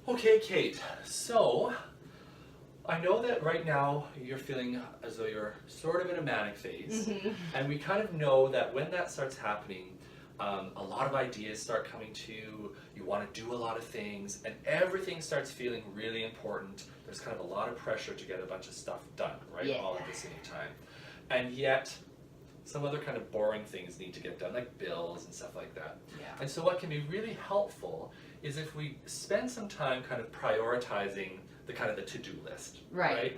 Okay, Kate, so I know that right now you're feeling as though you're sort of in a manic phase, and we kind of know that when that starts happening, a lot of ideas start coming to you, you want to do a lot of things, and everything starts feeling really important. There's kind of a lot of pressure to get a bunch of stuff done, right, Yeah. all at the same time. And yet, some other kind of boring things need to get done, like bills and stuff like that. Yeah. And so what can be really helpful is if we spend some time kind of prioritizing the kind of the to-do list. Right.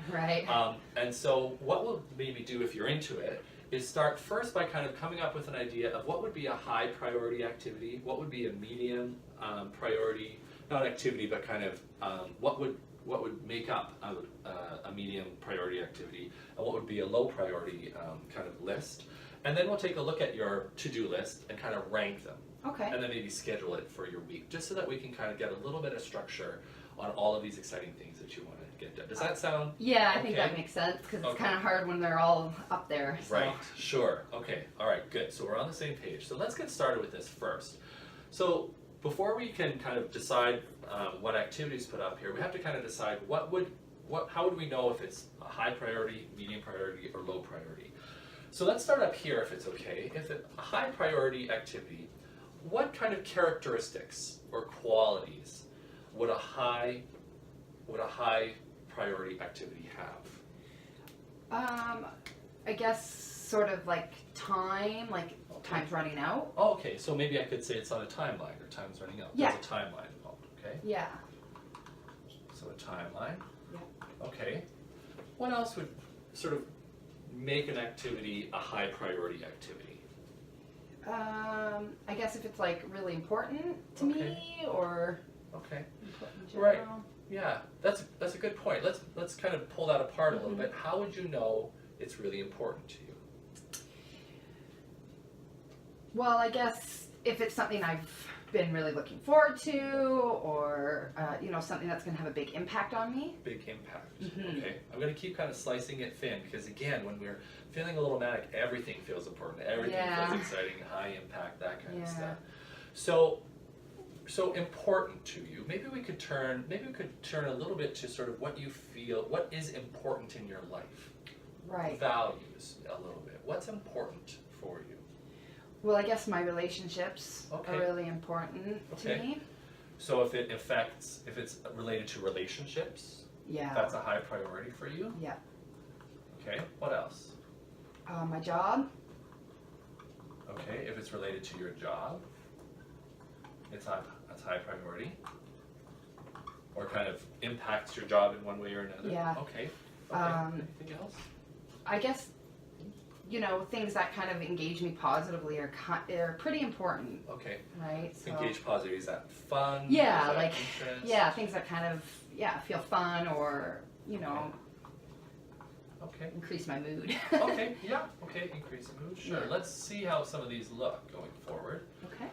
And so what we'll maybe do if you're into it is start first by kind of coming up with an idea of what would be a high priority activity, what would be a medium priority, not activity, but kind of what would make up a medium priority activity, and what would be a low priority kind of list. And then we'll take a look at your to-do list and kind of rank them. Okay. And then maybe schedule it for your week, just so that we can kind of get a little bit of structure on all of these exciting things that you want to get done. Does that sound Yeah, I think okay? that makes sense because it's Okay. kind of hard when they're all up there. So. Right, sure. Okay, all right, good. So we're on the same page. So let's get started with this first. So before we can kind of decide what activities put up here, we have to kind of decide how would we know if it's a high priority, medium priority, or low priority. So let's start up here if it's okay. If it's a high priority activity, what kind of characteristics or qualities would a high priority activity have? I guess sort of like time, like time's running out. Oh, okay, so maybe I could say it's on a timeline, or time's running out. Yeah. There's a timeline involved, okay? Yeah. So a timeline. Yeah. Okay. What else would sort of make an activity a high priority activity? I guess if it's like really important to me or Okay. important in Right. general. Yeah, that's a good point. Let's kind of pull that apart a little bit. How would you know it's really important to you? Well, I guess if it's something I've been really looking forward to, or something that's going to have a big impact on me. Big impact. Okay. I'm going to keep kind of slicing it thin because, again, when we're feeling a little manic, everything feels important. Everything feels exciting, high impact, that kind of stuff. So important to you. Maybe we could turn a little bit to sort of what you feel, what is important in your life. Right. Values a little bit. What's important for you? Well, I guess my relationships Okay. are really important to Okay. me. So if it's related to relationships, Yeah. that's a high priority for you. Yeah. Okay. What else? My job. Okay. If it's related to your job, it's high priority. Or kind of impacts your job in one way or another. Yeah. Okay. Anything else? I guess, things that kind of engage me positively are pretty important, Okay. right? So, Engage positively. Is that fun? Yeah, Is that like, interest? things that kind of, feel fun or, Okay. increase my mood. Okay. Yeah. Okay. Increase the mood. Sure. Yeah. Let's see how some of these look going forward. Okay.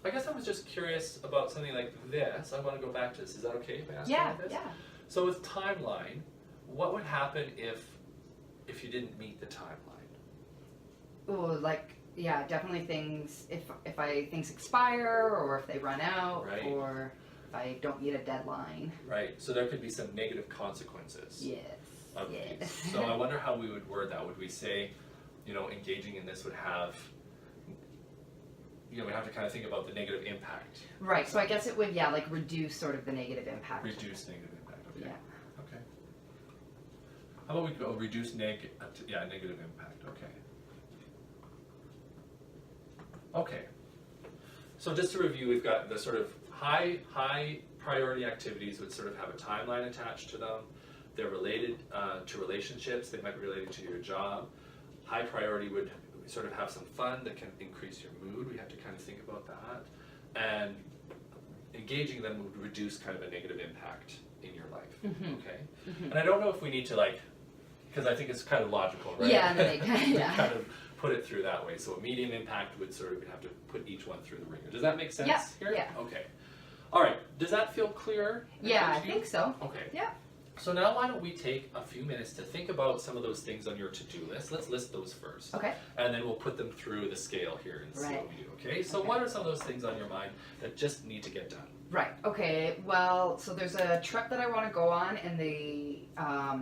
I guess I was just curious about something like this. I want to go back to this. Is that okay if I ask Yeah, you about this? yeah. So with timeline, what would happen if you didn't meet the timeline? Ooh, definitely things, if things expire or if they run out Right. or if I don't meet a deadline. Right. So there could be some negative consequences Yes. of Yes. these. So I wonder how we would word that. Would we say, engaging in this would have, we have to kind of think about the negative impact. Right, so I guess it would, reduce sort of the negative impact. Reduce negative impact. Okay. Yeah. Okay. How about we go reduce negative impact? Okay. Okay. So just to review, we've got the sort of high priority activities would sort of have a timeline attached to them. They're related to relationships. They might be related to your job. High priority would sort of have some fun that can increase your mood. We have to kind of think about that. And engaging them would reduce kind of a negative impact in your life. Okay. And I don't know if we need to because I think it's kind of logical, right? Yeah, to kind of put it through that way. So a medium impact would sort of, we'd have to put each one through the ringer. Does that make sense Yeah, here? yeah. Okay. All right. Does that feel clear? Yeah, I to you? think so. Okay. Yeah. So now why don't we take a few minutes to think about some of those things on your to-do list. Let's list those first. Okay. And then we'll put them through the scale here and see what we do, okay? So Okay. what are some of those things on your mind that just need to get done? Right. Okay. Well, so there's a trip that I want to go on, and I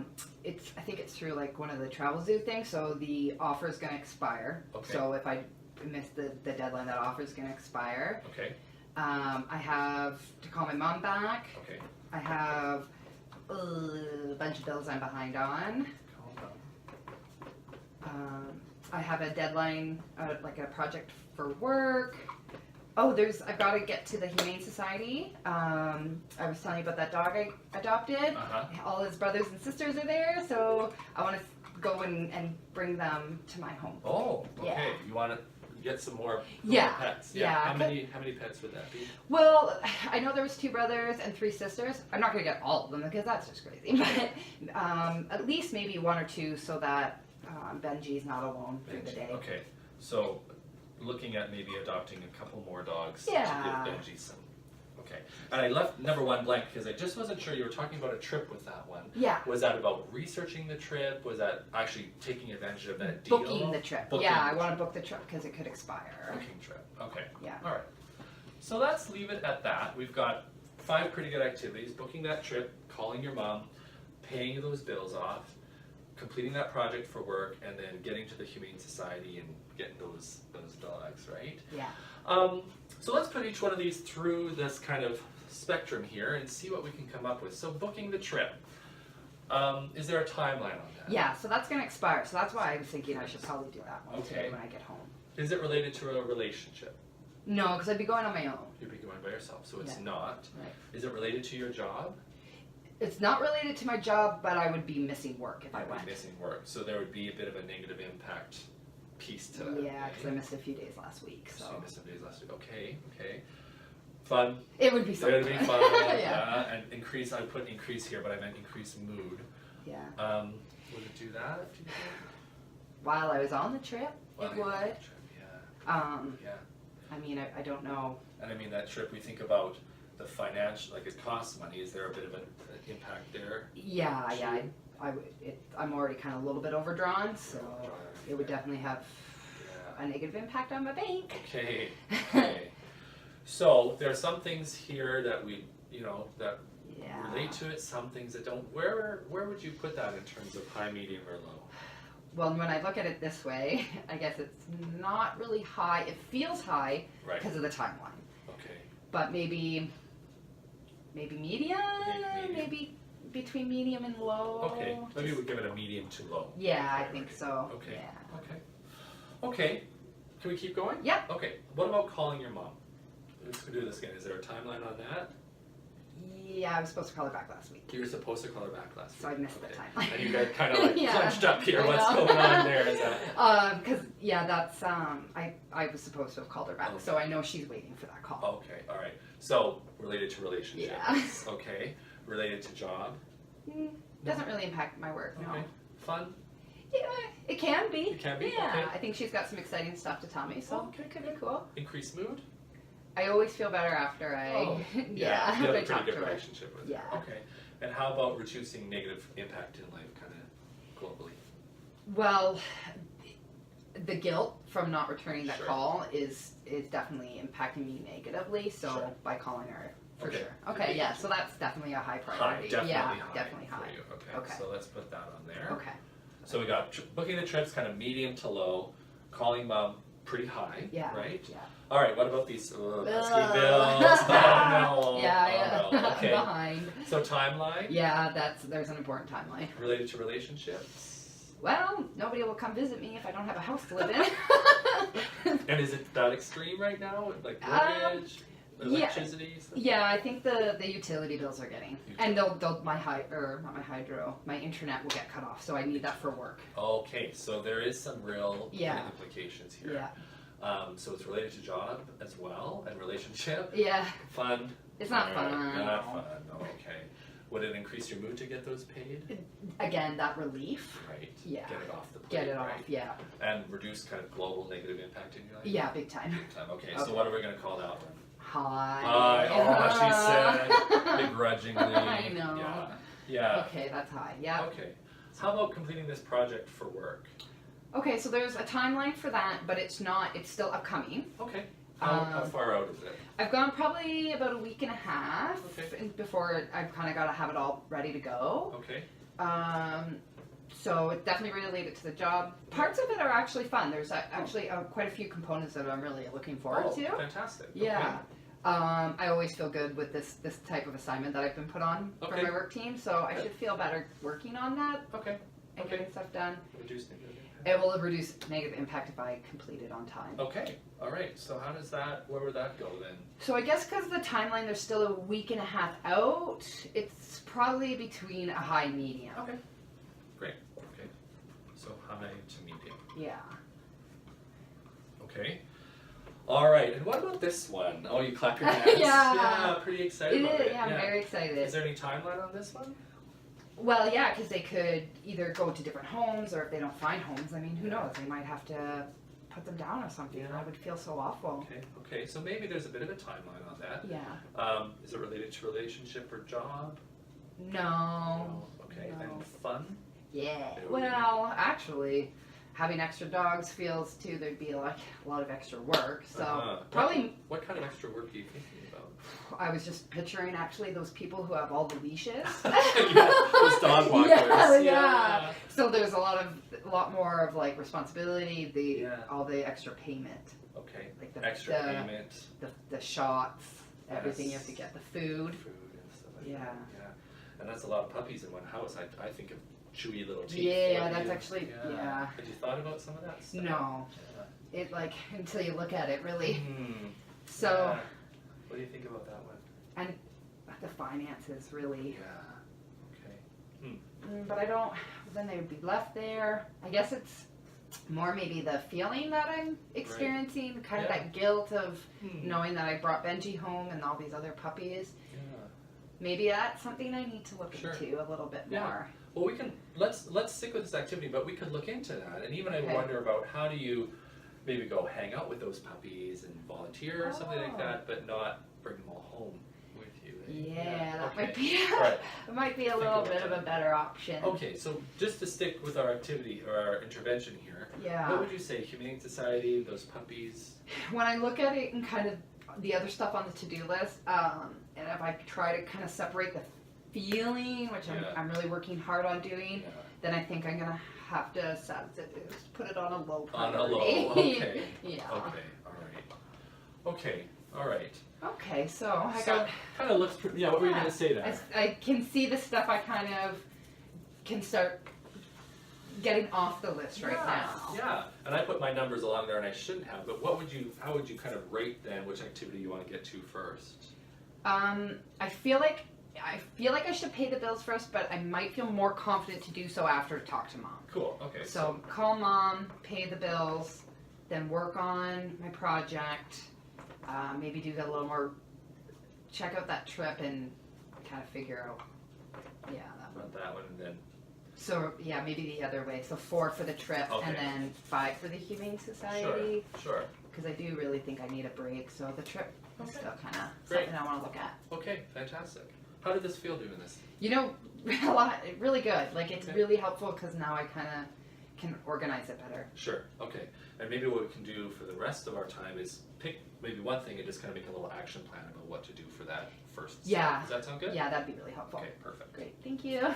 think it's through like one of the travel zoo things. So the offer is going to expire. Okay. So if I miss the deadline, that offer is going to expire. Okay. I have to call my mom back. Okay. I have a bunch of bills I'm behind on. Calm down. I have a deadline, like a project for work. Oh, I've got to get to the Humane Society. I was telling you about that dog I adopted. Uh-huh. All his brothers and sisters are there, so I want to go and bring them to my home. Oh, okay. Yeah. You want to get some more Yeah. pets? Yeah. How many pets would that be? Well, I know there was 2 brothers and 3 sisters. I'm not going to get all of them because that's just crazy. But at least maybe 1 or 2 so that Benji's not alone through the day. Okay. So looking at maybe adopting a couple more dogs Yeah. to give Benji some. Okay. And I left number 1 blank because I just wasn't sure. You were talking about a trip with that one. Yeah. Was that about researching the trip? Was that actually taking advantage of that deal? Booking the trip. Booking I the want to trip. book the trip because it could expire. Booking trip. Okay. Yeah. All right. So let's leave it at that. We've got 5 pretty good activities: booking that trip, calling your mom, paying those bills off, completing that project for work, and then getting to the Humane Society and getting those dogs, right? Yeah. So let's put each one of these through this kind of spectrum here and see what we can come up with. So booking the trip. Is there a timeline on that? Yeah, so that's going to expire. So that's why I was thinking I should probably do that one Okay. today when I get home. Is it related to a relationship? No, because I'd be going on my own. You'd be going by yourself, so it's Yeah. not. Right. Is it related to your job? It's not related to my job, but I would be missing work if I You'd be went. missing work, so there would be a bit of a negative impact piece to that. Yeah, because I okay? missed a few days last week. So So you missed some days last week. Okay. Fun. it would be It something. would be fun. Yeah. And increase. I put increase here, but I meant increase mood. Yeah. Would it do that? Do you think? While I was on the trip, Well, it yeah, would. that trip, yeah. Yeah. I mean, I don't know. And I mean that trip. We think about the financial, like it costs money. Is there a bit of an impact there? Yeah, I'm already kind of a little bit overdrawn, so it would definitely have Yeah. a negative impact on my bank. Okay. Okay. So there are some things here that we, that Yeah. relate to it. Some things that don't. Where would you put that in terms of high, medium, or low? Well, when I look at it this way, I guess it's not really high. It feels high Right. because of the timeline, Okay. but maybe medium, Medium. maybe between medium and low. Okay. Maybe Just- we give it a medium to low. Yeah, I Right, think right. so. Okay. Yeah. Okay. Okay. Can we keep going? Yep. Okay. What about calling your mom? Let's do this again. Is there a timeline on that? Yeah, I was supposed to call her back last week. You were supposed to call her back last week. So I missed the Okay. timeline. And you got kind of like Yeah. clenched up here. I What's know. going on there? Is that? Because that's I was supposed to have called her back, so I know she's waiting for that call. Okay. All right. So related to relationships. Yeah. Okay. Related to job. Doesn't really impact my work, no. Okay. Fun. Yeah, it can be. It can be? Yeah, Okay. I think she's got some exciting stuff to tell me, so Okay. it could be cool. Increased mood. I always feel better after I, Oh, yeah, You after have I a pretty talk good to her. relationship with her. Yeah. Okay. And how about reducing negative impact in life, kind of globally? Well, the guilt from not returning that Sure. call is definitely impacting me negatively. So Sure. by calling her, for Okay. sure. Okay, yeah. So that's definitely a high High, priority. definitely yeah, high. definitely for high. you. Okay. Okay. So let's put that on there. Okay. So we got booking the trips, kind of medium to low. Calling mom, pretty high. Yeah. Right. Yeah. All right. What about these pesky Ugh. bills? Oh no. Yeah, Oh, no. I'm Okay. behind. So timeline Yeah, there's an important timeline. related to relationships. Well, nobody will come visit me if I don't have a house to live in. And is it that extreme right now? Like mortgage, yeah. electricity? Stuff? Yeah, I think the utility bills are getting, and they'll not my hydro, my internet will get cut off, so I need that for work. Okay, so there is some real Yeah. implications here. Yeah, So it's related to job as well and relationship. yeah, Fun. it's not All right, fun. Not fun. Oh, okay. Would it increase your mood to get those paid? Again, that relief. Right. Yeah. Get it off the plate. Get it right? off. Yeah, And reduce kind of global negative impact in your life. yeah, big time. Big time. Okay. Okay. So what are we going to call that one? Hi. Hi. Oh, she said begrudgingly. I know. Yeah. Yeah. Okay, that's high. Yeah. Okay. So how about completing this project for work? Okay, so there's a timeline for that, but it's still upcoming. Okay. How far out is it? I've gone probably about a week and a half before I've kind of got to have it all ready to go. Okay. So it's definitely related to the job. Parts of it are actually fun. There's actually quite a few components that I'm really looking forward to. Fantastic. Yeah. I always feel good with this type of assignment that I've been put on for my work team, so I should feel better working on that and getting stuff done. Reduce negative impact. It will reduce negative impact if I complete it on time. Okay. All right. So how does that? Where would that go then? So I guess because of the timeline, there's still a week and a half out. It's probably between a high and medium. Okay. Great. Okay. So high to medium. Yeah. Okay. All right. And what about this one? Oh, you clap your hands. Yeah. Pretty excited about it. Yeah, I'm very excited. Is there any timeline on this one? Well, yeah, because they could either go to different homes, or if they don't find homes, I mean, who knows? They might have to put them down or something. Yeah. I would feel so awful. Okay. So maybe there's a bit of a timeline on that. Yeah. Is it related to relationship or job? No. Okay. No. And fun? Yeah. Ew. Well, actually, having extra dogs feels too there'd be like a lot of extra work. So probably. What kind of extra work are you thinking about? I was just picturing actually those people who have all the leashes. Those dog walkers. Yeah. So there's a lot more of like responsibility. All the extra payment. Okay. Like the extra payment. The shots. Everything you have to get. The food. Food and stuff like that. Yeah. And that's a lot of puppies in one house. I think of chewy little teeth. Yeah, that's actually, yeah. Had you thought about some of that stuff? No. Yeah. It, like, until you look at it, really. So. Yeah. What do you think about that one? And the finances, really. Yeah. Okay. But I don't, then they would be left there. I guess it's more maybe the feeling that I'm experiencing, kind of that guilt of knowing that I brought Benji home and all these other puppies. Yeah. Maybe that's something I need to look into a little bit more. Well, we can let's stick with this activity, but we could look into that. And even I wonder about how do you maybe go hang out with those puppies and volunteer or something like that, but not bring them all home with you. Yeah, that might be it might be a Think little about bit of a better option. Okay, so just to stick with our activity or our intervention here, what would you say? Humane Society, those puppies? When I look at it and kind of the other stuff on the to-do list, and if I try to kind of separate the feeling, which I'm really working hard on doing, then I think I'm going to have to put it on a low priority. On a low, okay. Yeah. Okay, all right. Okay, all right. Okay, so I got... kind of looks pretty... Yeah, what were you going to say there? I can see the stuff I kind of can start getting off the list right now. Yeah, and I put my numbers along there and I shouldn't have, but how would you kind of rate then which activity you want to get to first? I feel like I should pay the bills first, but I might feel more confident to do so after talk to mom. Cool. Okay. So call mom, pay the bills, then work on my project. Maybe do a little more, check out that trip and kind of figure out. Yeah, that one, and then. So yeah, maybe the other way. So 4 for the trip, and then 5 for the Humane Society. Sure. Because I do really think I need a break. So the trip is still kind of Great. something I want to look at. Okay, fantastic. How did this feel doing this? You know, really good. Like it's really helpful because now I kind of can organize it better. Sure. Okay. And maybe what we can do for the rest of our time is pick maybe one thing and just kind of make a little action plan about what to do for that first. Yeah. Does that sound good? Yeah, that'd be really helpful. Okay, perfect. Great. Thank you.